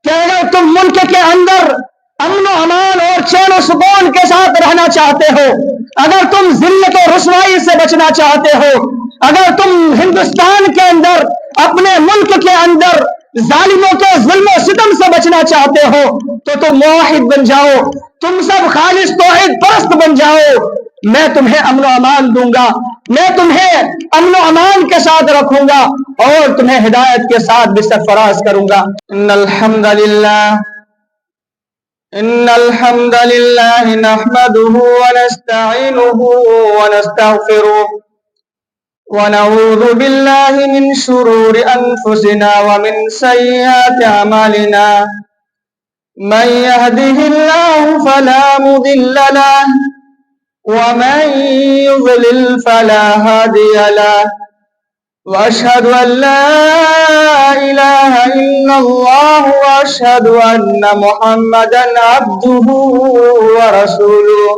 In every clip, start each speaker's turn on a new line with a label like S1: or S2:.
S1: कि अगर तुम मुल्क के अंदर अमन अमान और चैन सुकून के साथ रहना चाहते हो, अगर तुम जिल्लत और रुसवाई से बचना चाहते हो, अगर तुम हिंदुस्तान के अंदर अपने मुल्क के अंदर जालिमों के जुल्म सितम से बचना चाहते हो, तो तुम मुवाहिद बन जाओ, तुम सब खालिस तौहीद परस्त बन जाओ। मैं तुम्हें अमन अमान दूंगा, मैं तुम्हें अमन अमान के साथ रखूंगा और तुम्हें हिदायत के साथ भी सरफराज करूंगा। इन्नल हम्दलिल्लाह नहमदुहु व नस्तईनुहु व नस्तगफिरुह व नऊज़ु बिल्लाहि मिन शुरूरि अनफुसिना व मिन सय्यिआति अमालिना। मन यहदिहिल्लाहु फला मुदिल्ल लहु व मन युज़लिल फला हादिय लहु व अशहदु अन ला इलाहा इल्लल्लाह व अशहदु अन्ना मुहम्मदन अब्दुहु व रसूलुहु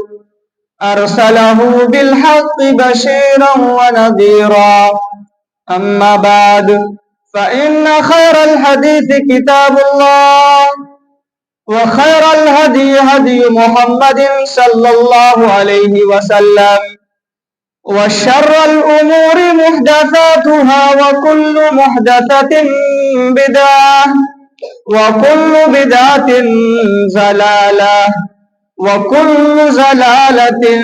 S1: अरसलहु बिल हक़्क़ि बशीरन व नज़ीरा। अम्मा बाद फ़इन्न खैरल हदीस किताबुल्लाह व खैरल हदी हदी मुहम्मदिन सल्लल्लाहु अलैहि वसल्लम व शर्रल उमूरि मुहदसातुहा व कुल्लु मुहदसतिन बिदअह व कुल्लु बिदअतिन ज़लालह व कुल्लु ज़लालतिन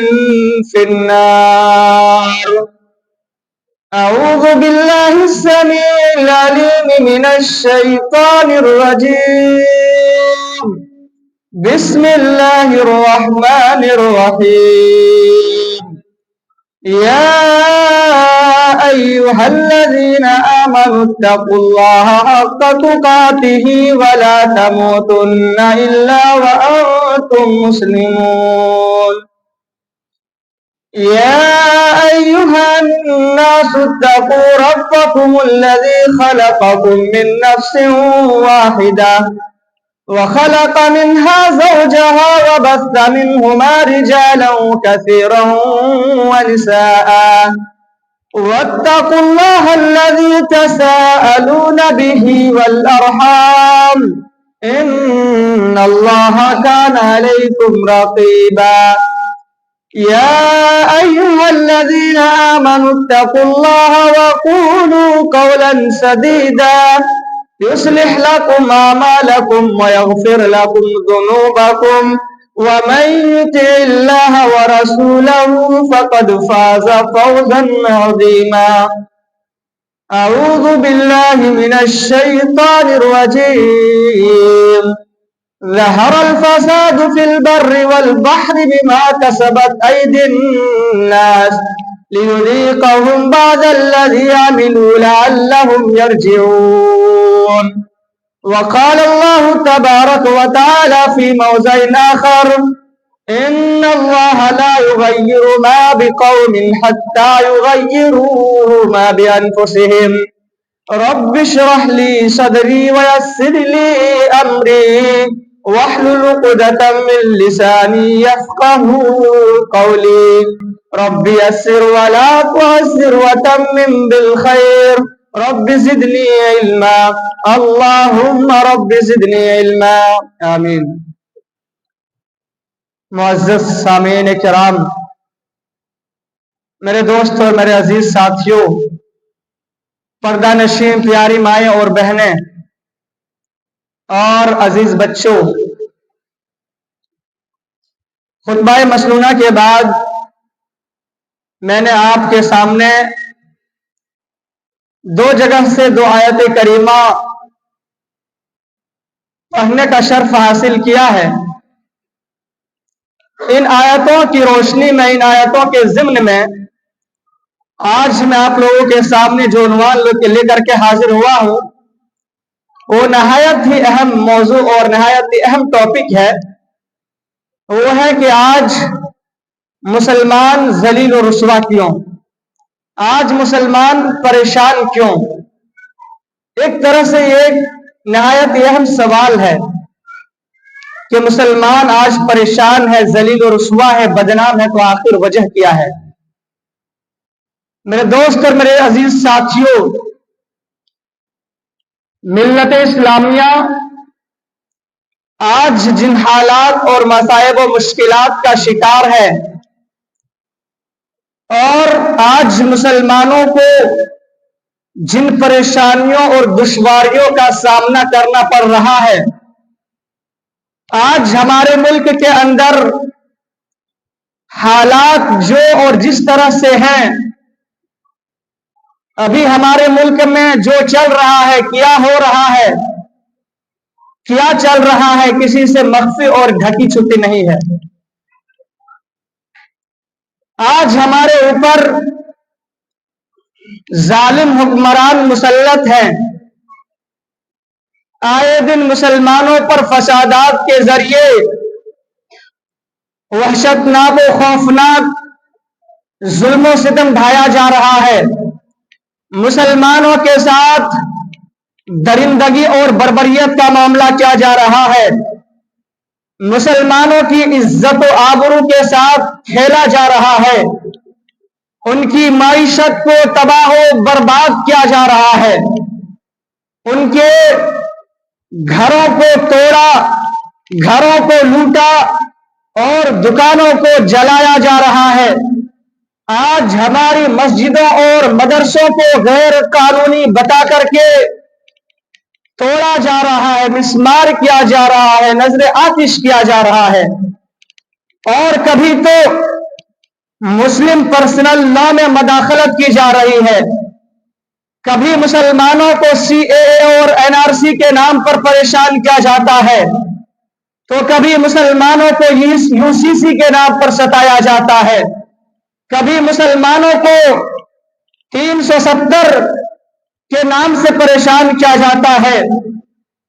S1: फिन्नार। अऊज़ु बिल्लाहि अस्समीइल अलीम मिनश शैतानिर रजीम। बिस्मिल्लाहिर रहमानिर रहीम। या अय्युहल्लज़ीना आमनुत्तक़ुल्लाहा हक़्क़ तुक़ातिही व ला तमूतुन्ना इल्ला व अंतुम मुस्लिमून। या अय्युहन्नासु इत्तक़ू रब्बकुमुल्लज़ी खलक़कुम मिन नफ्सिन वाहिदा व खलक़ मिन्हा ज़ौजहा व बस्स मिन्हुमा रिजालन कसीरन व निसाअ वत्तक़ुल्लाहा अल्लज़ी तसाअलूना बिही वल अरहाम इन्नल्लाहा काना अलैकुम रक़ीबा। या अय्युहल्लज़ीना आमनुत्तक़ुल्लाहा व क़ूलू क़ौलन सदीदा युस्लिह लकुम अमालकुम व यग़फिर लकुम ज़ुनूबकुम व मन युतिइल्लाहा व रसूलहु फ़क़द फ़ाज़ फ़ौज़न अज़ीमा। अऊज़ु बिल्लाहि मिनश शैतानिर रजीम। ज़हरल फ़सादु फ़िल बर्रि वल बहरि बिमा कसबत अयदिन नास लियुज़ीक़हुम बअदल्लज़ी अमिलू लअल्लहुम यरजिऊन। वक़ाल अल्लाहु तबारक व तआला फ़ी मौज़िइन आख़र इन्नल्लाहा ला युग़य्यिरु मा बिक़ौमिन हत्ता युग़य्यिरू मा बिअन्फुसिहिम। रब्बि इश्रह ली सदरी व यस्सिर ली अमरी वहलुल उक़दतम मिन लिसानी यफ़क़हू क़ौली। रब्बि यस्सिर व ला तुअस्सिर व तम्मिम बिल खैर। रब्बि ज़िदनी इल्मा। अल्लाहुम्मा रब्बि ज़िदनी इल्मा। आमीन। मुअज़्ज़ज़ सामीन किराम, मेरे दोस्त और मेरे अजीज साथियों, पर्दा नशीं प्यारी माएँ और बहनें और अजीज बच्चों, खुतबा मसनूना के बाद मैंने आपके सामने दो जगह से दो आयत करीमा पढ़ने का शर्फ हासिल किया है। इन आयतों की रोशनी में, इन आयतों के ज़िम्न में आज मैं आप लोगों के सामने जो उन्वान लेकर के हाजिर हुआ हूँ, वो नहायत ही अहम मौजू और नहायत ही अहम टॉपिक है। वो है कि आज मुसलमान जलील और रुसवा क्यों, आज मुसलमान परेशान क्यों। एक तरह से ये नहायत ही अहम सवाल है कि मुसलमान आज परेशान है, जलील और रुसवा है, बदनाम है, तो आखिर वजह क्या है। मेरे दोस्त और मेरे अजीज साथियों, मिल्लत इस्लामिया آج جن حالات اور مصائب و مشکلات کا شکار ہے، اور آج مسلمانوں کو جن پریشانیوں اور دشواریوں کا سامنا کرنا پڑ رہا ہے، آج ہمارے ملک کے اندر حالات جو اور جس طرح سے ہیں، ابھی ہمارے ملک میں جو چل رہا ہے، کیا ہو رہا ہے، کیا چل رہا ہے، کسی سے مخفی اور ڈھکی چھپی نہیں ہے۔ آج ہمارے اوپر ظالم حکمران مسلط ہیں، آئے دن مسلمانوں پر فسادات کے ذریعے وحشتناک و خوفناک ظلم و ستم ڈھایا جا رہا ہے، مسلمانوں کے ساتھ درندگی اور بربریت کا معاملہ کیا جا رہا ہے، مسلمانوں کی عزت و آبرو کے ساتھ کھیلا جا رہا ہے، ان کی معیشت کو تباہ و برباد کیا جا رہا ہے، ان کے گھروں کو توڑا، گھروں کو لوٹا اور دکانوں کو جلایا جا رہا ہے۔ آج ہماری مسجدوں اور مدرسوں کو غیر قانونی بتا کر کے توڑا جا رہا ہے، مسمار کیا جا رہا ہے، نذر آتش کیا جا رہا ہے، اور کبھی تو مسلم پرسنل لا میں مداخلت کی جا رہی ہے، کبھی مسلمانوں کو CAA اور NRC کے نام پر پریشان کیا جاتا ہے، تو کبھی مسلمانوں کو UCC کے نام پر ستایا جاتا ہے، کبھی مسلمانوں کو 370 کے نام سے پریشان کیا جاتا ہے،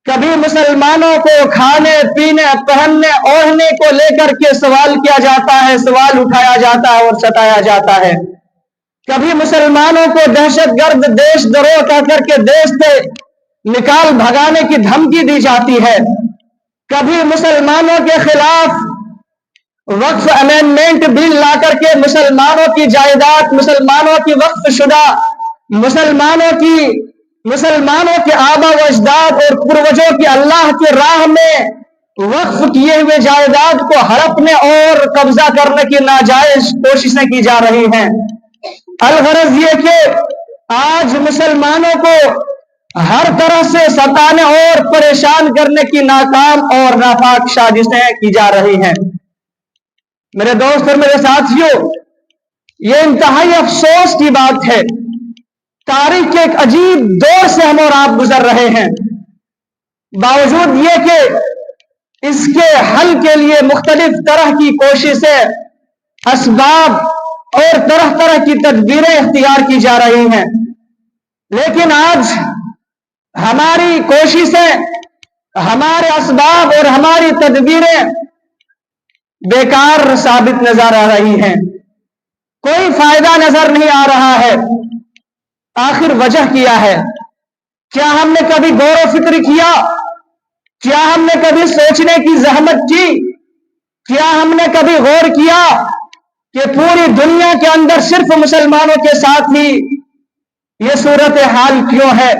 S1: کبھی مسلمانوں کو کھانے پینے پہننے اوڑھنے کو لے کر کے سوال کیا جاتا ہے، سوال اٹھایا جاتا ہے اور ستایا جاتا ہے، کبھی مسلمانوں کو دہشت گرد دیش دروہ کہہ کر کے دیش سے نکال بھگانے کی دھمکی دی جاتی ہے، کبھی مسلمانوں کے خلاف وقف امینڈمنٹ بل لا کر کے مسلمانوں کی جائیداد، مسلمانوں کی وقف شدہ، مسلمانوں کے آبا و اجداد اور پروجوں کی اللہ کی راہ میں وقف کیے ہوئے جائیداد کو ہڑپنے اور قبضہ کرنے کی ناجائز کوششیں کی جا رہی ہیں۔ الغرض یہ کہ آج مسلمانوں کو ہر طرح سے ستانے اور پریشان کرنے کی ناکام اور ناپاک سازشیں کی جا رہی ہیں۔ میرے دوست اور میرے ساتھیوں، یہ انتہائی افسوس کی بات ہے، تاریخ کے ایک عجیب دور سے ہم اور آپ گزر رہے ہیں، باوجود یہ کہ اس کے حل کے لیے مختلف طرح کی کوششیں، اسباب اور طرح طرح کی تدبیریں اختیار کی جا رہی ہیں، لیکن آج ہماری کوششیں، ہمارے اسباب اور ہماری تدبیریں بیکار ثابت نظر آ رہی ہیں، کوئی فائدہ نظر نہیں آ رہا ہے۔ آخر وجہ کیا ہے؟ کیا ہم نے کبھی غور و فکر کیا؟ کیا ہم نے کبھی سوچنے کی زحمت کی؟ کیا ہم نے کبھی غور کیا کہ پوری دنیا کے اندر صرف مسلمانوں کے ساتھ ہی یہ صورتحال کیوں ہے؟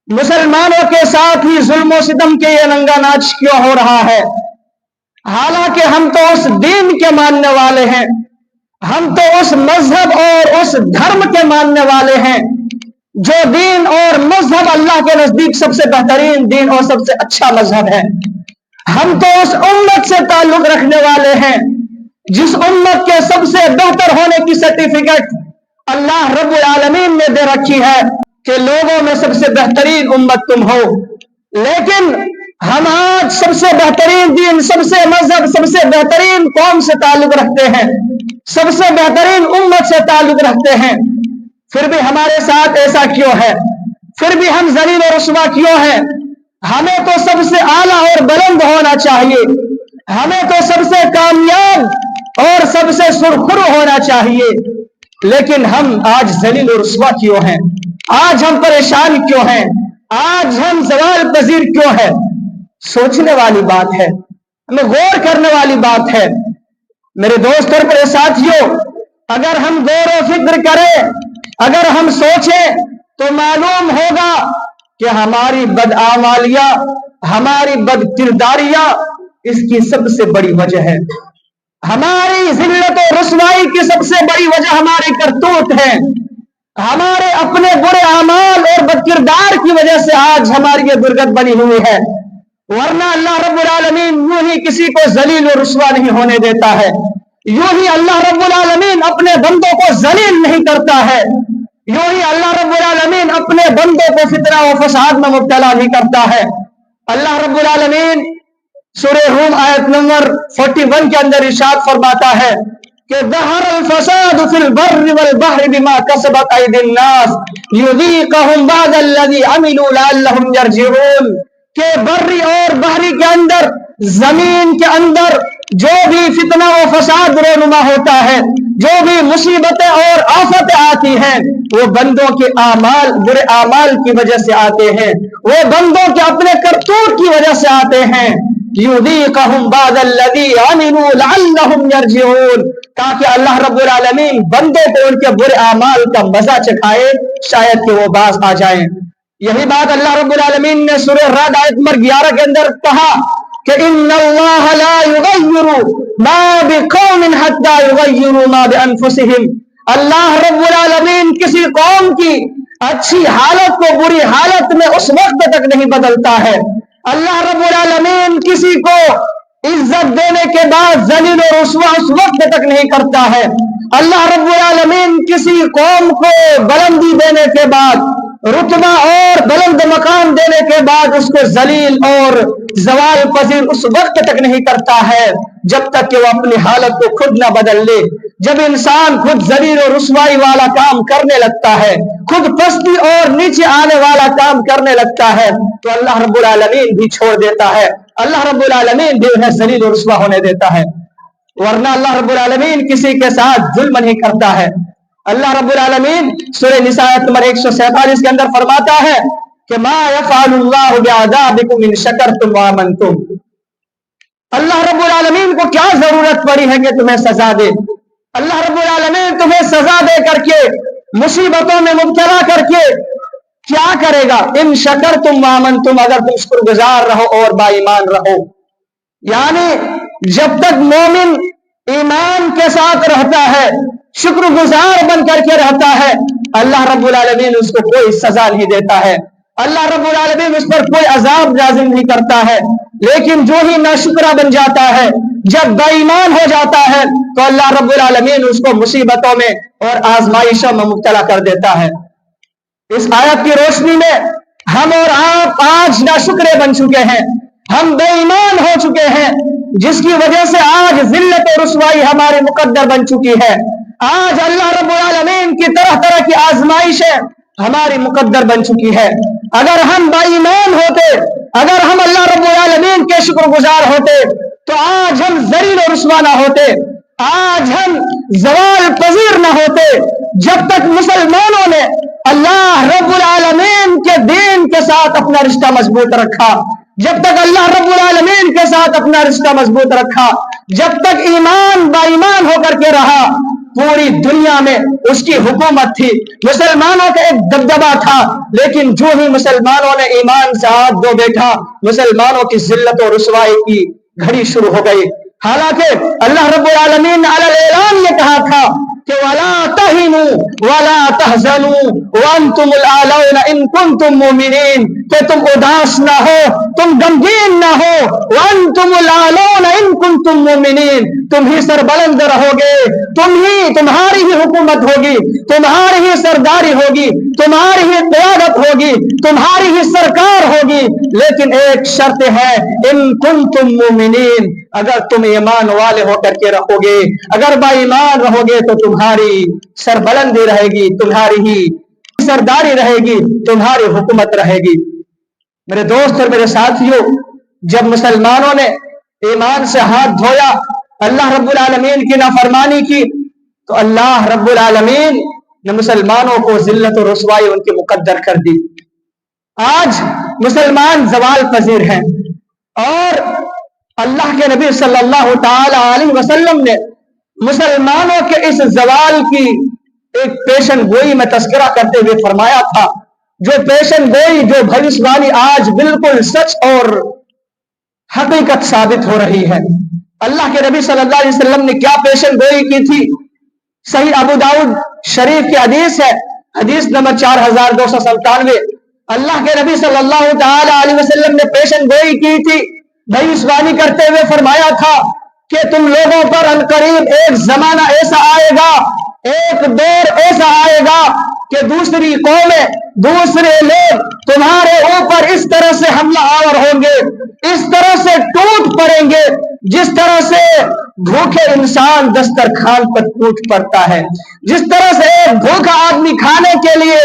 S1: مسلمانوں کے ساتھ ہی ظلم و ستم کے یہ ننگا ناچ کیوں ہو رہا ہے؟ حالانکہ ہم تو اس دین کے ماننے والے ہیں، ہم تو اس مذہب اور اس دھرم کے ماننے والے ہیں جو دین اور مذہب اللہ کے نزدیک سب سے بہترین دین اور سب سے اچھا مذہب ہے۔ ہم تو اس امت سے تعلق رکھنے والے ہیں جس امت کے سب سے بہتر ہونے کی سرٹیفکیٹ اللہ رب العالمین نے دے رکھی ہے کہ لوگوں میں سب سے بہترین امت تم ہو، لیکن ہم آج سب سے بہترین دین، سب سے مذہب، سب سے بہترین قوم سے تعلق رکھتے ہیں، سب سے بہترین امت سے تعلق رکھتے ہیں، پھر بھی ہمارے ساتھ ایسا کیوں ہے؟ پھر بھی ہم ذلیل و رسوا کیوں ہیں؟ ہمیں تو سب سے اعلیٰ اور بلند ہونا چاہیے، ہمیں تو سب سے کامیاب اور سب سے سرخرو ہونا چاہیے، لیکن ہم آج ذلیل و رسوا کیوں ہیں؟ آج ہم پریشان کیوں ہیں؟ آج ہم زوال پذیر کیوں ہیں؟ سوچنے والی بات ہے، ہمیں غور کرنے والی بات ہے۔ میرے دوست اور میرے ساتھیوں، اگر ہم غور و فکر کریں، اگر ہم سوچیں تو معلوم ہوگا کہ ہماری بدعمالیاں، ہماری بد کرداریاں اس کی سب سے بڑی وجہ ہے. ہماری ذلت و رسوائی کی سب سے بڑی وجہ ہماری کرتوت ہے. ہمارے اپنے برے اعمال اور بد کردار کی وجہ سے آج ہماری یہ درگت بنی ہوئی ہے. ورنہ اللہ رب العالمین یوں ہی کسی کو ذلیل و رسوا نہیں ہونے دیتا ہے. یوں ہی اللہ رب العالمین اپنے بندوں کو ذلیل نہیں کرتا ہے. یوں ہی اللہ رب العالمین اپنے بندوں کو فتنہ و فساد میں مبتلا نہیں کرتا ہے. اللہ رب العالمین سورہ روم آیت نمبر 41 کے اندر ارشاد فرماتا ہے کہ ظہر الفساد فی البر والبحر بما کسبت ایدی الناس لیذیقہم بعض الذی عملوا لعلہم یرجعون. کہ بری اور بحری کے اندر، زمین کے اندر جو بھی فتنہ و فساد رونما ہوتا ہے، جو بھی مصیبتیں اور آفتیں آتی ہیں، وہ بندوں کے اعمال، برے اعمال کی وجہ سے آتے ہیں، وہ بندوں کے اپنے کرتوت کی وجہ سے آتے ہیں. لیذیقہم بعض الذی عملوا لعلہم یرجعون، تاکہ اللہ رب العالمین بندوں کو ان کے برے اعمال کا مزہ چکھائے، شاید کہ وہ باز آ جائیں. یہی بات اللہ رب العالمین نے سورہ رعد آیت نمبر 11 کے اندر کہا کہ ان اللہ لا یغیر ما بقوم حتی یغیروا ما بانفسہم. اللہ رب العالمین کسی قوم کی اچھی حالت کو بری حالت میں اس وقت تک نہیں بدلتا ہے. اللہ رب العالمین کسی کو عزت دینے کے بعد ذلیل و رسوا اس وقت تک نہیں کرتا ہے. اللہ رب العالمین کسی قوم کو بلندی دینے کے بعد، رتبہ اور بلند مقام دینے کے بعد اس کو ذلیل اور زوال پذیر اس وقت تک نہیں کرتا ہے جب تک کہ وہ اپنی حالت کو خود نہ بدل لے. جب انسان خود ذلیل و رسوائی والا کام کرنے لگتا ہے، خود پستی اور نیچے آنے والا کام کرنے لگتا ہے، تو اللہ رب العالمین بھی چھوڑ دیتا ہے، اللہ رب العالمین بھی انہیں ذلیل و رسوا ہونے دیتا ہے. ورنہ اللہ رب العالمین کسی کے ساتھ ظلم نہیں کرتا ہے. اللہ رب العالمین سورہ نساء آیت نمبر 147 کے اندر فرماتا ہے کہ ما یفعل اللہ بعذابکم ان شکرتم وآمنتم. اللہ رب العالمین کو کیا ضرورت پڑی ہے کہ تمہیں سزا دے؟ اللہ رب العالمین تمہیں سزا دے کر کے، مصیبتوں میں مبتلا کر کے کیا کرے گا؟ ان شکرتم وآمنتم، اگر تم شکر گزار رہو اور با ایمان رہو. یعنی جب تک مومن ایمان کے ساتھ رہتا ہے، شکر گزار بن کر کے رہتا ہے، اللہ رب العالمین اس کو کوئی سزا نہیں دیتا ہے، اللہ رب العالمین اس پر کوئی عذاب نازل نہیں کرتا ہے. لیکن جو ہی ناشکرا بن جاتا ہے، جب بے ایمان ہو جاتا ہے، تو اللہ رب العالمین اس کو مصیبتوں میں اور آزمائشوں میں مبتلا کر دیتا ہے. اس آیت کی روشنی میں ہم اور آپ آج ناشکرے بن چکے ہیں، ہم بے ایمان ہو چکے ہیں، جس کی وجہ سے آج ذلت و رسوائی ہمارے مقدر بن چکی ہے. آج اللہ رب العالمین کی طرح طرح کی آزمائشیں ہماری مقدر بن چکی ہے. اگر ہم با ایمان ہوتے، اگر ہم اللہ رب العالمین کے شکر گزار ہوتے، تو آج ہم ذلیل و رسوا نہ ہوتے، آج ہم زوال پذیر نہ ہوتے. جب تک مسلمانوں نے اللہ رب العالمین کے دین کے ساتھ اپنا رشتہ مضبوط رکھا، جب تک اللہ رب العالمین کے ساتھ اپنا رشتہ مضبوط رکھا، جب تک ایمان با ایمان ہو کر کے رہا، پوری دنیا میں اس کی حکومت تھی، مسلمانوں کا ایک دبدبہ تھا. لیکن جو ہی مسلمانوں نے ایمان سے ہاتھ دھو بیٹھا، مسلمانوں کی ذلت و رسوائی کی گھڑی شروع ہو گئی. حالانکہ اللہ رب العالمین نے علی الاعلان یہ کہا تھا کہ وَلَا تَهِنُوا وَلَا تَحْزَنُوا وَأَنْتُمُ الْأَعْلَوْنَ إِن كُنتُم مُؤْمِنِينَ، کہ تم اداس نہ ہو، تم غمگین نہ ہو. وَأَنْتُمُ الْأَعْلَوْنَ إِن كُنتُم مُؤْمِنِينَ، تم ہی سربلند رہو گے، تمہاری ہی حکومت ہوگی، تمہاری ہی سرداری ہوگی، تمہاری ہی قیادت ہوگی، تمہاری ہی سرکار ہوگی. لیکن ایک شرط ہے، ان کنتم مومنین، اگر تم ایمان والے ہو کر کے رہو گے، اگر با ایمان رہو گے تو تمہاری سربلندی رہے گی، تمہاری ہی سرداری رہے گی، تمہاری حکومت رہے گی. میرے دوست اور میرے ساتھیوں، جب مسلمانوں نے ایمان سے ہاتھ دھویا، اللہ رب العالمین کی نافرمانی کی، تو اللہ رب العالمین نے مسلمانوں کو ذلت و رسوائی ان کی مقدر کر دی. آج مسلمان زوال پذیر ہیں، اور اللہ کے نبی صلی اللہ تعالی علیہ وسلم نے مسلمانوں کے اس زوال کی ایک پیشن گوئی میں تذکرہ کرتے ہوئے فرمایا تھا जो पेशन गोई, जो भविष्यवाणी आज बिल्कुल सच और हकीकत साबित हो रही है। अल्लाह के नबी सल्लल्लाहु अलैहि वसल्लम ने क्या पेशन गोई की थी? सही अबू दाऊद शरीफ की हदीस है, हदीस नंबर 4297। अल्लाह के नबी सल्लल्लाहु अलैहि वसल्लम ने पेशन गोई की थी, भविष्यवाणी करते हुए फरमाया था कि तुम लोगों पर अनकरीब एक जमाना ऐसा आएगा, एक दौर ऐसा आएगा कि दूसरी कौमें, दूसरे लोग तुम्हारे ऊपर इस तरह से हमला आवर होंगे, इस तरह से टूट पड़ेंगे जिस तरह से भूखे इंसान दस्तरखान पर टूट पड़ता है, जिस तरह से एक भूखा आदमी खाने के लिए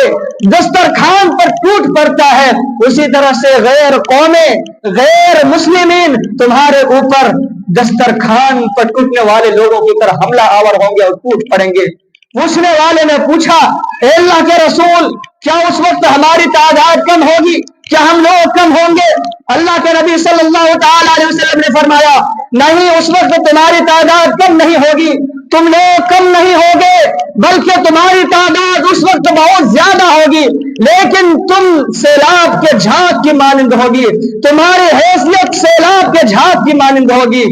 S1: दस्तरखान पर टूट पड़ता है, उसी तरह से गैर कौमें, गैर मुस्लिमीन तुम्हारे ऊपर दस्तरखान पर टूटने वाले लोगों की तरह हमला आवर होंगे और टूट पड़ेंगे। पूछने वाले ने पूछा, अल्लाह के रसूल, क्या उस वक्त हमारी तादाद कम होगी? क्या हम लोग कम होंगे? अल्लाह के नबी सल्लल्लाहु अलैहि वसल्लम ने फरमाया, नहीं, उस वक्त तुम्हारी तादाद कम नहीं होगी, तुम लोग कम नहीं होगे, बल्कि तुम्हारी तादाद उस वक्त बहुत ज्यादा होगी, लेकिन तुम सैलाब के झाग की मानिंद होगी, तुम्हारी हैसियत सैलाब के झाग की मानिंद होगी।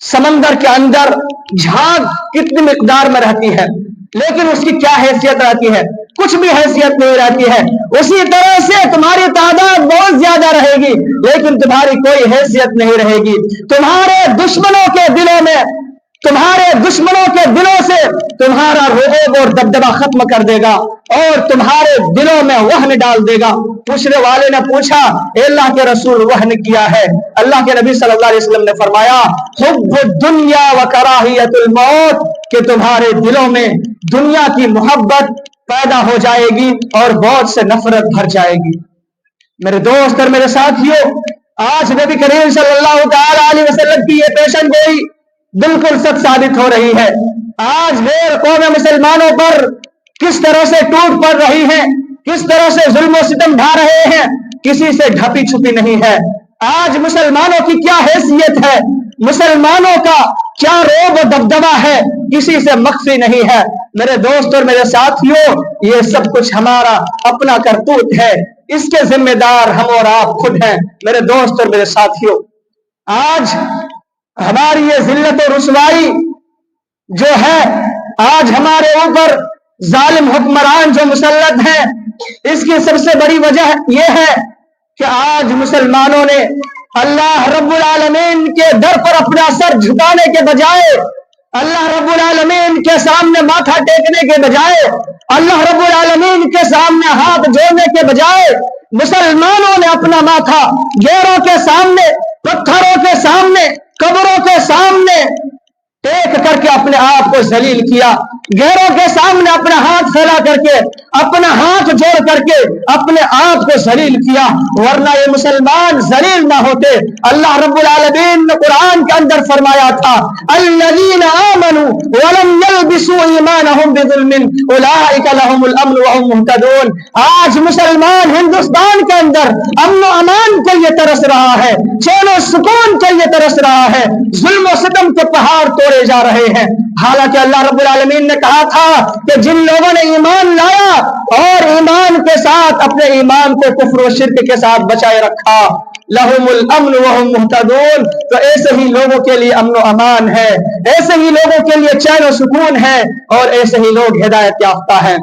S1: समंदर के अंदर झाग कितनी मिकदार में रहती है, लेकिन उसकी क्या हैसियत रहती है? कुछ भी हैसियत नहीं रहती है। उसी तरह से तुम्हारी तादाद बहुत ज्यादा रहेगी, लेकिन तुम्हारी कोई हैसियत नहीं रहेगी। तुम्हारे दुश्मनों के दिलों में, तुम्हारे दुश्मनों के दिलों से तुम्हारा रुऊब और दबदबा खत्म कर देगा और तुम्हारे दिलों में वहन डाल देगा। पूछने वाले ने पूछा, अल्लाह के रसूल, वहन किया है? अल्लाह के नबी सल्लल्लाहु अलैहि वसल्लम ने फरमाया, हुब्बुद दुनिया व कराहियतुल मौत, कि तुम्हारे दिलों में दुनिया की मोहब्बत पैदा हो जाएगी और बहुत से नफरत भर जाएगी। मेरे दोस्त और मेरे साथियों, आज नबी करीम सल्लल्लाहु अलैहि वसल्लम की ये पेशन गोई बिल्कुल सच साबित हो रही है। आज गैर कौम मुसलमानों पर किस तरह से टूट पड़ रही है, किस तरह से जुल्म सितम ढा रहे हैं, किसी से ढपी छुपी नहीं है। आज मुसलमानों की क्या हैसियत है, मुसलमानों का क्या रोब दबदबा है, किसी से मख्फी नहीं है। मेरे दोस्त और मेरे साथियों, ये सब कुछ हमारा अपना करतूत है, इसके जिम्मेदार हम और आप खुद हैं। मेरे दोस्त और मेरे साथियों, आज हमारी ये जिल्लत और रुसवाई जो है, आज हमारे ऊपर जालिम हुक्मरान जो मुसल्लत हैं, इसकी सबसे बड़ी वजह यह है कि आज मुसलमानों ने अल्लाह रब्बुल आलमीन के दर पर अपना सर झुकाने के बजाय, अल्लाह रब्बुल आलमीन के सामने माथा टेकने के बजाय, अल्लाह रब्बुल आलमीन के सामने हाथ जोड़ने के बजाय, मुसलमानों ने अपना माथा गैरों के सामने, पत्थरों के सामने, कब्रों के सामने टेक करके अपने आप को जलील किया। गैरों के सामने अपना हाथ फैला करके, अपना हाथ जोड़ करके अपने आप को जलील किया, वरना ये मुसलमान जलील ना होते। अल्लाह रब्बुल आलमीन ने कुरान के अंदर फरमाया था, अल्लज़ीना आमनू व लम यल्बिसू ईमानहुम बिज़ुल्मिन उलाइका लहुमुल अम्न व हुम मुहतदून। आज मुसलमान हिंदुस्तान के अंदर अमन व अमान के लिए तरस रहा है, चैन व सुकून के लिए तरस रहा है, जुल्म व सितम के पहाड़ तोड़े जा रहे हैं। हालांकि अल्लाह रब्बुल आलमीन ने कहा था कि जिन लोगों ने ईमान लाया और ईमान के साथ अपने ईमान को कुफ्र व शिर्क के साथ बचाए रखा, लहुमुल अम्न व हुम मुहतदून, तो ऐसे ही लोगों के लिए अमन व अमान है, ऐसे ही लोगों के लिए चैन व सुकून है और ऐसे ही लोग हिदायत याफ्ता हैं।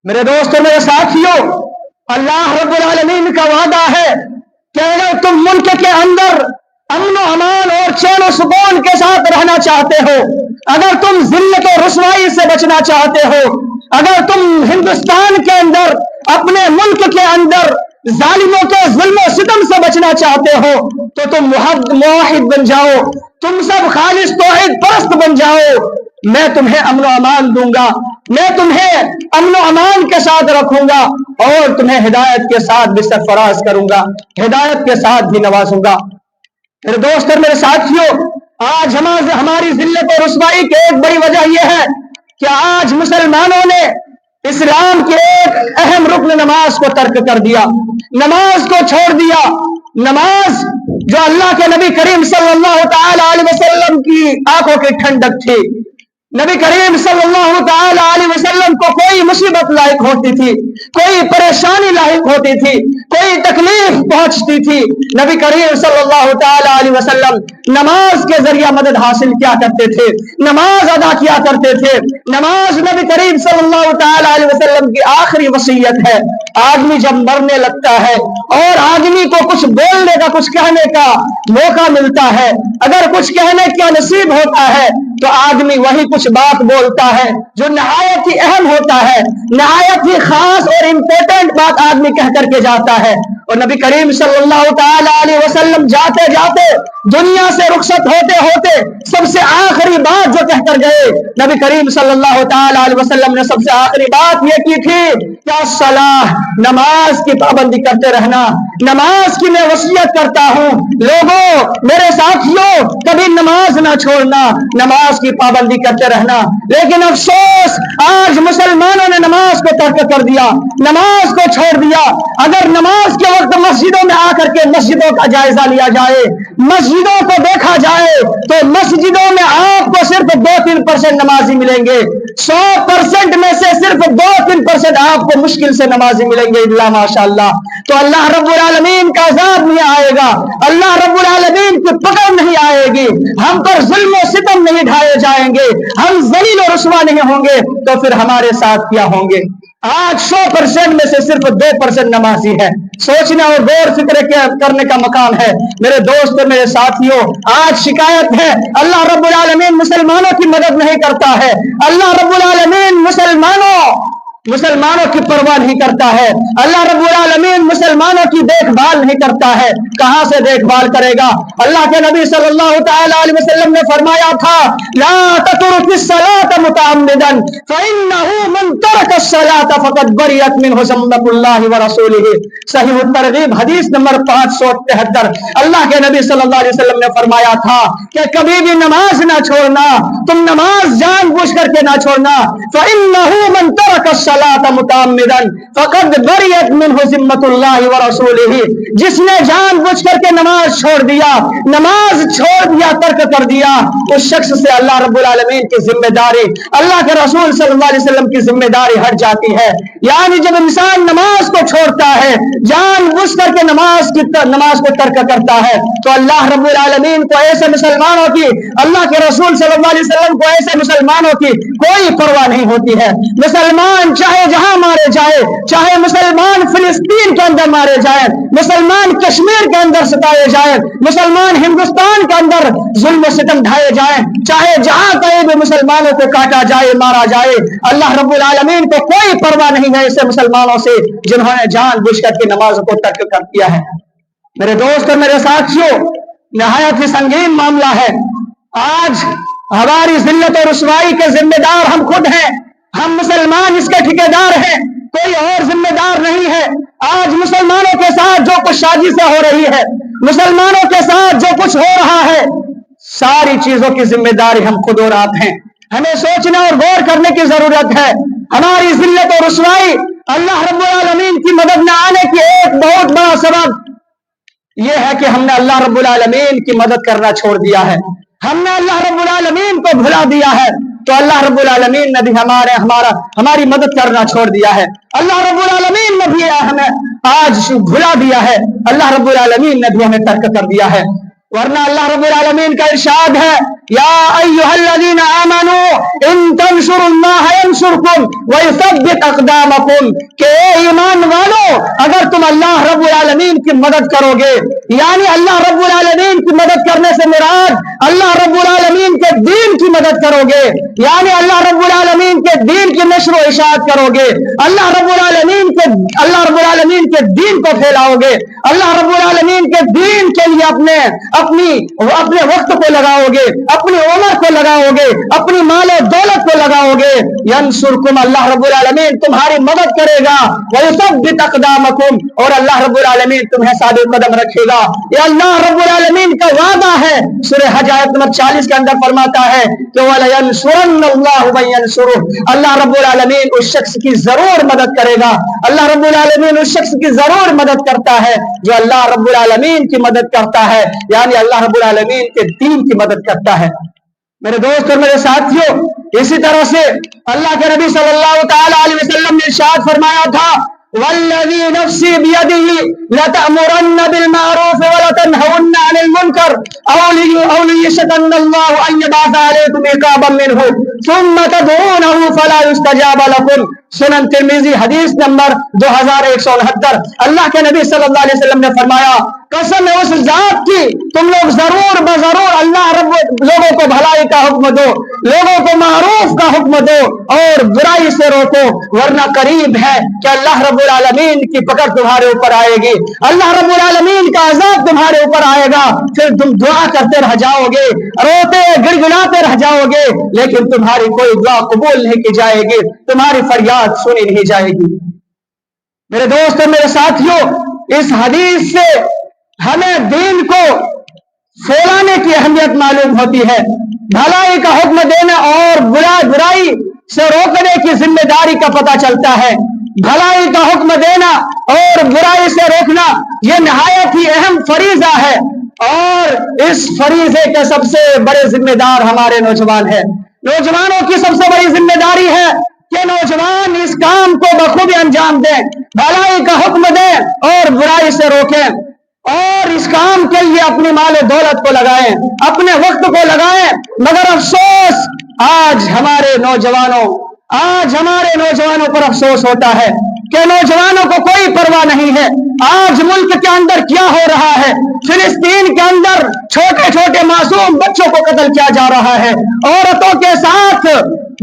S1: मेरे दोस्तों, मेरे साथियों, अल्लाह रब्बुल आलमीन का वादा है कि अगर तुम मुल्क के अंदर अमन व अमान और चैन व सुकून के साथ रहना चाहते हो, अगर तुम जिल्लत और रुसवाई से बचना चाहते हो, अगर तुम हिंदुस्तान के अंदर, अपने मुल्क के अंदर जालिमों के जुल्म और सितम से बचना चाहते हो, तो तुम मुवाहिद बन जाओ, तुम सब खालिस तौहीद परस्त बन जाओ। मैं तुम्हें अमन व अमान दूंगा, मैं तुम्हें अमन व अमान के साथ रखूंगा और तुम्हें हिदायत के साथ भी सरफराज करूंगा, हिदायत के साथ भी नवाजूंगा। मेरे दोस्त और मेरे साथियों, आज हमारी जिल्लत और रुसवाई की एक बड़ी वजह यह है कि आज मुसलमानों ने इस्लाम के एक अहम रुकन नमाज को तर्क कर दिया, नमाज को छोड़ दिया। नमाज जो अल्लाह के नबी करीम सल्लल्लाहु अलैहि वसल्लम की आंखों की ठंडक थी, नबी करीम सल्लल्लाहु ताला अलैहि वसल्लम को कोई मुसीबत लायक होती थी, कोई परेशानी लायक होती थी, कोई तकलीफ पहुंचती थी, नबी करीम सल्लल्लाहु ताला अलैहि वसल्लम नमाज के जरिए मदद हासिल किया करते थे, नमाज अदा किया करते थे। नमाज नबी करीम सल्लल्लाहु ताला अलैहि वसल्लम की आखिरी वसीयत है। आदमी जब मरने लगता है और आदमी को कुछ बोलने का, कुछ कहने का मौका मिलता है, अगर कुछ कहने का नसीब होता है तो आदमी वही कुछ बात बोलता है जो नहायत ही अहम होता है, नहायत ही खास और इंपॉर्टेंट बात आदमी कह करके जाता है। और नबी करीम सल्लल्लाहु ताला अलैहि वसल्लम जाते जाते, दुनिया से रुखसत होते होते सबसे आखिरी बात जो कहकर गए, नबी करीम सल्लल्लाहु ताला अलैहि वसल्लम ने सबसे आखिरी बात यह की थी क्या सलाह, नमाज की पाबंदी करते रहना। नमाज की मैं वसीयत करता हूं, लोगों मेरे साथियों, कभी नमाज ना छोड़ना, नमाज की पाबंदी करते रहना। लेकिन अफसोस आज मुसलमानों ने नमाज को तर्क कर दिया, नमाज को छोड़ दिया। अगर नमाज के वक्त मस्जिदों में आकर के मस्जिदों का जायजा लिया जाए, मस्जिदों को देखा जाए, तो मस्जिदों में आपको सिर्फ 2-3% नमाजी मिलेंगे। 100% में से सिर्फ 2-3% आपको मुश्किल से नमाजी मिलेंगे, इल्ला माशाअल्लाह। तो अल्लाह रब्बुल आलमीन का अज़ाब नहीं आएगा, अल्लाह रब्बुल आलमीन की पकड़ नहीं आएगी, हम पर जुल्म और सितम नहीं ढाए जाएंगे, हम ज़लील और रुस्वा नहीं होंगे। तो फिर हमारे साथ क्या होंगे? आज 100% में से सिर्फ 2% नमाजी है। सोचने और गौर फिक्र करने का मकाम है मेरे दोस्त, मेरे साथियों। आज शिकायत है अल्लाह रब्बुल आलमीन मुसलमानों की मदद नहीं करता है, अल्लाह रब्बुल आलमीन मुसलमानों की परवाह नहीं करता है, अल्लाह रब्बुल आलमीन मुसलमानों की देखभाल नहीं करता है। कहां से देखभाल करेगा? अल्लाह के नबी सल्लल्लाहु ताला अलैहि वसल्लम ने फरमाया था, ला ततरुकिस सलात मुतअम्मिदन फइन्नहु मन तरकस सलात फकद बरियत मिनहु ज़म्मतुल्लाहि व रसूलिही। सहीह तरगीब हदीस नंबर 573। अल्लाह के नबी सल्लल्लाहु अलैहि वसल्लम ने फरमाया था कि कभी भी नमाज ना छोड़ना, तुम नमाज जानबूझ करके ना छोड़ना। फइन्नहु मन तरकस सलात मुतअम्मिदन फकद बरियत मिनहु ज़म्मतुल्लाहि व रसूलिही। जिसने जानबूझ करके नमाज छोड़ दिया, नमाज छोड़ दिया, तर्क कर दिया, उस शख्स से अल्लाह रब्बुल आलमीन की जिम्मेदारी, अल्लाह के रसूल सल्लल्लाहु अलैहि वसल्लम की जिम्मेदारी हट जाती है। यानी जब इंसान नमाज को छोड़ता है, जानबूझ करके नमाज को तर्क करता है, तो अल्लाह रब्बुल आलमीन को ऐसे मुसलमानों की, अल्लाह के रसूल सल्लल्लाहु अलैहि वसल्लम को ऐसे मुसलमानों की कोई परवाह नहीं होती है। मुसलमान चाहे जहां मारे जाए, चाहे मुसलमान फिलिस्तीन के अंदर मारे जाए, मुसलमान कश्मीर के अंदर सताए जाए, मुसलमान हिंदुस्तान के अंदर जुल्म सितम ढाए जाए, चाहे जहां कहीं भी मुसलमानों को काटा जाए, मारा जाए, अल्लाह रब्बुल आलमीन को कोई परवाह नहीं है ऐसे मुसलमानों से जिन्होंने जानबूझ करके नमाज को तर्क कर दिया है। मेरे दोस्त और मेरे साथियों, नहायत ही संगीन मामला है। आज हमारी जिल्लत और रुसवाई के जिम्मेदार हम खुद हैं, हम मुसलमान इसके ठेकेदार हैं, कोई और जिम्मेदार नहीं है। आज मुसलमानों के साथ जो कुछ साजिशें हो रही है, मुसलमानों के साथ जो कुछ हो रहा है, सारी चीजों की जिम्मेदारी हम खुद और आप हैं। हमें सोचने और गौर करने की जरूरत है। हमारी जिल्लत और रुसवाई, अल्लाह रब्बुल आलमीन की मदद न आने की एक बहुत बड़ा सबब यह है कि हमने अल्लाह रब्बुल आलमीन की मदद करना छोड़ दिया है, हमने अल्लाह रब्बुल आलमीन को भुला दिया है। तो अल्लाह रब्बुल आलमीन ने भी हमारी मदद करना छोड़ दिया है। अल्लाह रब्बुल आलमीन ने भी हमें आज भुला दिया है, अल्लाह रब्बुल आलमीन ने भी हमें तर्क कर दिया है। वरना अल्लाह रब्बुल आलमीन का इरशाद है, या अय्युहल्लज़ीना आमनू इन तंसुरुल्लाह यंसुरकुम व युसब्बित अक़दामकुम, के ईमान वालों, अगर तुम अल्लाह रब्बुल आलमीन की मदद करोगे, यानी अल्लाह रब्बुल आलमीन की मदद करने से मुराद अल्लाह रब्बुल आलमीन के दीन की मदद करोगे, यानी अल्लाह रब्बुल आलमीन के दीन की नश्र व इशाअत करोगे, अल्लाह रब्बुल आलमीन के दीन को फैलाओगे, अल्लाह रब्बुल आलमीन के दीन के लिए अपने वक्त को लगाओगे, अपनी उम्र को लगाओगे, अपनी मालो दौलत को लगाओगे, यंसुरकुम, अल्लाह रब्बुल आलमीन तुम्हारी मदद करेगा, व युसब्बित अक़दामकुम, और अल्लाह रब्बुल आलमीन तुम्हें साबित कदम रखेगा। ये अल्लाह रब्बुल आलमीन का वादा है। सूरह हज आयत नंबर 40 के अंदर फरमाता है कि वला यंसुरन्नल्लाहु मन यंसुरुहु, अल्लाह रब्बुल आलमीन उस शख्स की जरूर मदद करेगा, अल्लाह रब्बुल आलमीन उस शख्स की जरूर मदद करता है जो अल्लाह रब्बुल आलमीन की मदद करता है, यानी अल्लाह रब्बुल आलमीन के दीन की मदद करता है। मेरे दोस्त और मेरे साथियों, इसी तरह से अल्लाह के नबी सल्लल्लाहु तआला अलैहि वसल्लम ने इरशाद फरमाया था, वल्लज़ी नफ्सी बियदिही लतअमुरन्न बिल मारूफ व लतनहउन्न अनिल मुनकर औ लियशतन्नल्लाहु अन यबअस अलैकुम इक़ाबन मिनहु सुम्मा तदऊनहु फला युस्तजाब लकुम। सुनन तिर्मिज़ी हदीस नंबर 2169। अल्लाह के नबी सल्लल्लाहु अलैहि वसल्लम ने फरमाया, कसम है उस जात की, तुम लोग जरूर बजरूर अल्लाह रब लोगों को भलाई का हुक्म दो, लोगों को मारूफ का हुक्म दो और बुराई से रोको, वरना करीब है कि अल्लाह रब्बुल आलमीन की पकड़ तुम्हारे ऊपर आएगी, अल्लाह रब्बुल आलमीन का अज़ाब तुम्हारे ऊपर आएगा। फिर तुम दुआ करते रह जाओगे, रोते गिड़गिड़ाते रह जाओगे, लेकिन तुम्हारी कोई दुआ कबूल नहीं की जाएगी, तुम्हारी फरियाद सुनी नहीं जाएगी। मेरे दोस्तों, मेरे साथियों, इस हदीस से हमें दीन को फैलाने की अहमियत मालूम होती है, भलाई का हुक्म देना और बुराई से रोकने की जिम्मेदारी का पता चलता है। भलाई का हुक्म देना और बुराई से रोकना यह नहायत ही अहम फरीजा है और इस फरीजे के सबसे बड़े जिम्मेदार हमारे नौजवान हैं। नौजवानों की सबसे बड़ी जिम्मेदारी है कि नौजवान इस काम को बखूबी अंजाम दें, भलाई का हुक्म दें और बुराई से रोकें और इस काम के लिए अपनी माल दौलत को लगाएं, अपने वक्त को लगाएं। मगर अफसोस आज हमारे नौजवानों पर अफसोस होता है कि नौजवानों को कोई परवाह नहीं है। आज मुल्क के अंदर क्या हो रहा है, फिलिस्तीन के अंदर छोटे छोटे मासूम बच्चों को कत्ल किया जा रहा है, औरतों के साथ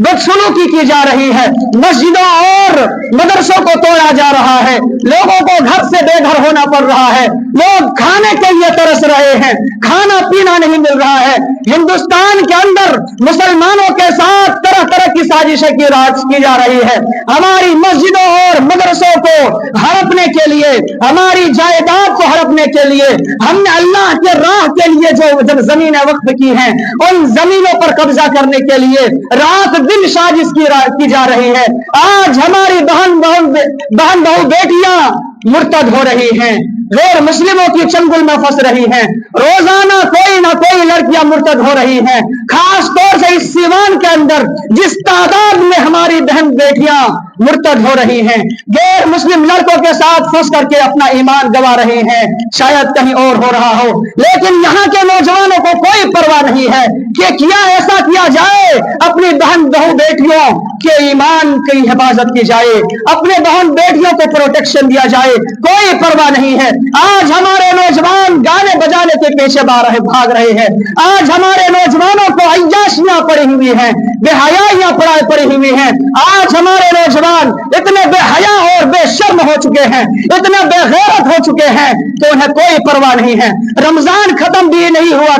S1: बदसलूकी की जा रही है, मस्जिदों और मदरसों को तोड़ा जा रहा है, लोगों को घर से बेघर होना पड़ रहा है, लोग खाने के लिए तरस रहे हैं, खाना पीना नहीं मिल रहा है। हिंदुस्तान के अंदर मुसलमानों के साथ तरह तरह की साजिशें की जा रही है। हमारी मस्जिदों और मदरसों को हड़पने के लिए, हमारी जायदाद को हड़पने के लिए, हमने अल्लाह के राह के लिए जो जमीनें वक्फ की हैं, उन जमीनों पर कब्जा करने के लिए रात दिन साजिश की जा रही है। आज हमारी बहन बहू बेटियां मुर्तद हो रही हैं, गैर मुस्लिमों की चंगुल में फंस रही हैं, रोजाना कोई ना कोई लड़कियां मुर्तद हो रही हैं। खास तौर से इस सीवान के अंदर जिस तादाद में हमारी बहन बेटियां मुर्तद हो रही हैं, गैर मुस्लिम लड़कों के साथ फंस करके अपना ईमान गंवा रही हैं, शायद कहीं और हो रहा हो, लेकिन यहाँ के नौजवानों को कोई परवाह नहीं है कि क्या ऐसा किया जाए, अपनी बहन बहू बेटियों के ईमान की हिफाजत की जाए, अपने बहन बेटियों को प्रोटेक्शन दिया जाए, कोई परवाह नहीं है। आज हमारे नौजवान गाने बजाने के पीछे भाग रहे हैं। आज हमारे नौजवानों को अय्याशियां पड़ी हुई हैं, बेहयाइयां पड़ी हुई हैं। आज हमारे नौजवान इतने बेहया और बेशर्म हो चुके हैं, इतने बेगैरत हो चुके हैं तो उन्हें कोई परवाह नहीं है। रमजान खत्म भी नहीं हुआ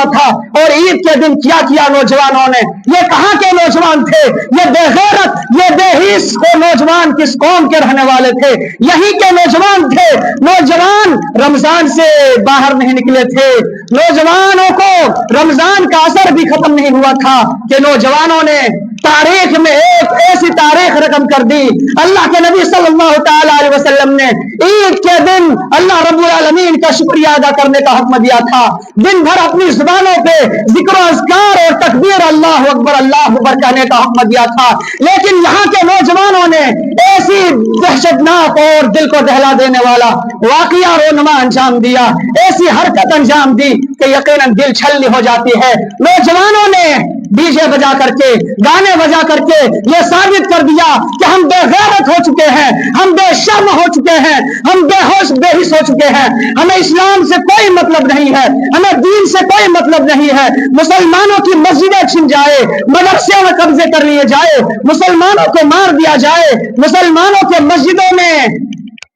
S1: था और ईद के दिन क्या किया नौजवानों ने। ये कहां के नौजवान थे, ये बेगैरत, ये बेहिस को नौजवान किस कौम के रहने वाले थे, यही के नौजवान थे। नौजवान रमजान से बाहर नहीं निकले थे, नौजवानों को रमजान का असर भी खत्म नहीं हुआ था कि नौजवानों ने तारीख में एक ऐसी तारीख रकम कर दी। अल्लाह के नबी सल्लल्लाहु तआला अलैहि वसल्लम ने ईद के दिन अल्लाह रब्बुल आलमीन का शुक्रिया अदा करने का हुक्म दिया था। दिन भर अपनी जुबानों पे जिक्र अज़कार और तकबीर अल्लाह अकबर कहने का हुक्म दिया था, लेकिन यहाँ के नौजवानों ने ऐसी दहशतनाक और दिल को दहला देने वाला वाक़िया रोनमा अंजाम दिया, ऐसी हरकत अंजाम दी कि यकीनन दिल छलनी हो जाती है। नौजवानों ने डीजे बजा करके, गाने बजा करके ये साबित कर दिया कि हम बेगैरत हो चुके हैं, हम बेशर्म हो चुके हैं, हम बेहोश बेहिस हो चुके हैं। हमें इस्लाम से कोई मतलब नहीं है, हमें दीन से कोई मतलब नहीं है। मुसलमानों की मस्जिदें छिन जाए, मदरसे में कब्जे कर लिए जाए, मुसलमानों को मार दिया जाए, मुसलमानों के मस्जिदों में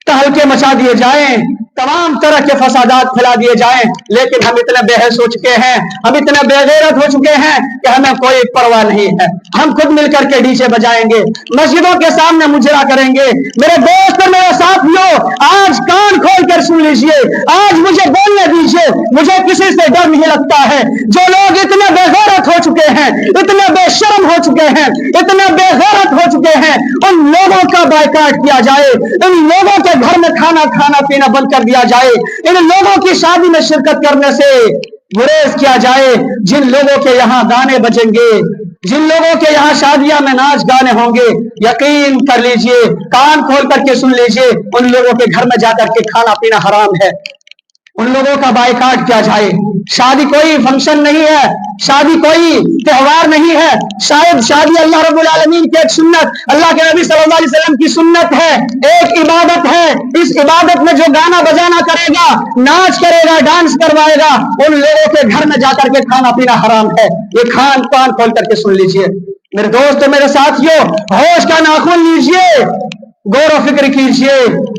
S1: तहलके मचा दिए जाएं, तमाम तरह के फसादात फैला दिए जाएं, लेकिन हम इतने बेहस हो चुके हैं, हम इतने बेगैरत हो चुके हैं कि हमें कोई परवाह नहीं है। हम खुद मिलकर के डीजे बजाएंगे, मस्जिदों के सामने मुजरा करेंगे। मेरे दोस्त, मेरे साथियों, आज कान खोल कर सुन लीजिए, आज मुझे बोलने दीजिए, मुझे किसी से डर नहीं लगता है। जो लोग इतने बेगैरत हो चुके हैं, इतने बेशर्म हो चुके हैं, इतने बेगैरत हो चुके हैं, उन लोगों का बायकाट किया जाए, इन लोगों के घर में खाना पीना बंद कर दिया जाए, इन लोगों की शादी में शिरकत करने से गुरेज किया जाए। जिन लोगों के यहाँ गाने बजेंगे, जिन लोगों के यहाँ शादियां में नाच गाने होंगे, यकीन कर लीजिए, कान खोल करके सुन लीजिए, उन लोगों के घर में जाकर के खाना पीना हराम है। उन लोगों का बाइकाट किया जाए। शादी कोई फंक्शन नहीं है, शादी कोई त्योहार नहीं है। शायद शादी अल्लाह रब्बुल आलमीन की एक सुन्नत, अल्लाह के नबी सल्लल्लाहु अलैहि वसल्लम की सुन्नत है, एक इबादत है। इस इबादत में जो गाना बजाना करेगा, नाच करेगा, डांस करवाएगा, उन लोगों के घर में जाकर के खाना पीना हराम है। ये कान खोल करके सुन लीजिए मेरे दोस्तों, मेरे साथियों, होश का नाखून लीजिए, गौर व फिक्र कीजिए।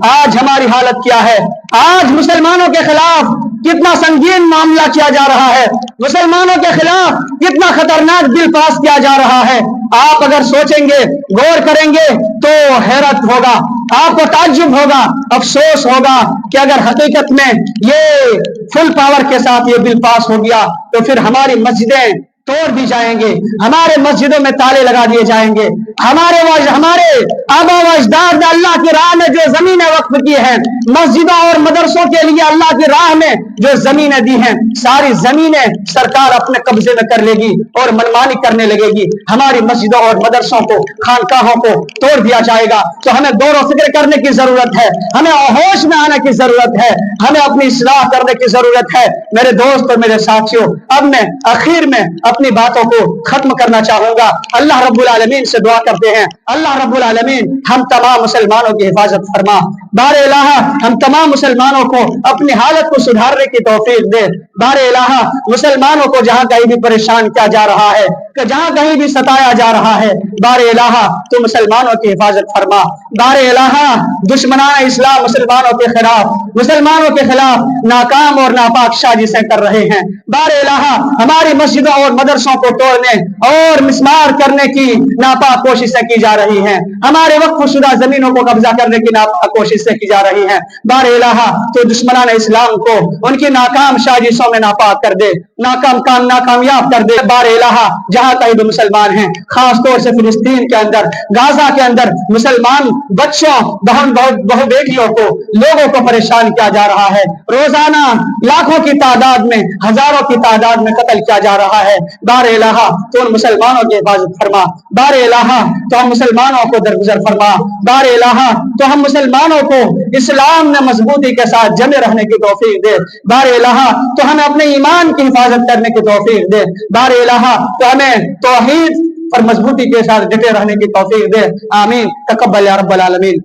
S1: आज हमारी हालत क्या है? आज मुसलमानों के खिलाफ कितना संगीन मामला किया जा रहा है, मुसलमानों के खिलाफ कितना खतरनाक बिल पास किया जा रहा है। आप अगर सोचेंगे, गौर करेंगे तो हैरत होगा, आपको ताज्जुब होगा, अफसोस होगा कि अगर हकीकत में ये फुल पावर के साथ ये बिल पास हो गया तो फिर हमारी मस्जिदें तोड़ दी जाएंगे, हमारे मस्जिदों में ताले लगा दिए जाएंगे। हमारे आबा व अजदाद ने अल्लाह की राह में जो जमीनें वक्फ की हैं, मस्जिदों और मदरसों के लिए अल्लाह की राह में जो जमीनें दी हैं, सारी जमीनें सरकार अपने कब्जे में कर लेगी और मनमानी करने लगेगी। हमारी मस्जिदों और मदरसों को, खानकाहों को तोड़ दिया जाएगा। तो हमें गौर व फिक्र करने की जरूरत है, हमें होश में आने की जरूरत है, हमें अपनी इस्लाह करने की जरूरत है। मेरे दोस्त और मेरे साथियों, अब मैं आखिर में अपनी बातों को खत्म करना चाहूंगा। अल्लाह रब्बुल आलमीन से दुआ करते हैं, अल्लाह रब्बुल आलमीन हम तमाम मुसलमानों की हिफाजत फरमा। बारे इलाहा हम तमाम मुसलमानों को अपनी हालत को सुधारने की तौफीक दे। बारे इलाहा मुसलमानों को जहां कहीं भी परेशान किया जा रहा है, जहां कहीं भी सताया जा रहा है, बारे इलाहा तो मुसलमानों की हिफाजत फरमा। बारे इलाहा दुश्मनान इस्लाम मुसलमानों के खिलाफ नाकाम और नापाक साजिशें कर रहे हैं। बारे इलाहा हमारी मस्जिदों और मदरसों को तोड़ने और मिसमार करने की नापाक कोशिशें की जा रही हैं, हमारे वक्फ-शुदा जमीनों को कब्जा करने की नापाक कोशिशें की जा रही हैं। बारे इलाहा तो दुश्मनान इस्लाम को उनकी नाकाम साजिशों में नापाक कर दे, नाकामयाब कर दे। बारे इलाहा जहां कहीं भी मुसलमान हैं, खासतौर से फिलिस्तीन के अंदर, गाजा के अंदर मुसलमान बच्चों, बहु बेटियों को, लोगों को परेशान किया जा रहा है। रोजाना लाखों की तादाद में, हजारों की तादाद में कत्ल किया जा रहा है। बारे इलाहा तो उन मुसलमानों की हिफाजत फरमा। बारे इलाहा तो हम मुसलमानों को दरगुजर फरमा। बारे इलाहा तो हम मुसलमानों को इस्लाम में मजबूती के साथ जमे रहने की तौफीक दे। बारे इलाहा तो हमें अपने ईमान की हिफाजत करने की तौफीक दे। बारे इलाहा तो हमें तौहीद पर मजबूती के साथ डटे रहने की तौफीक दे। आमीन। तकब्बल या रब्बल आलमीन।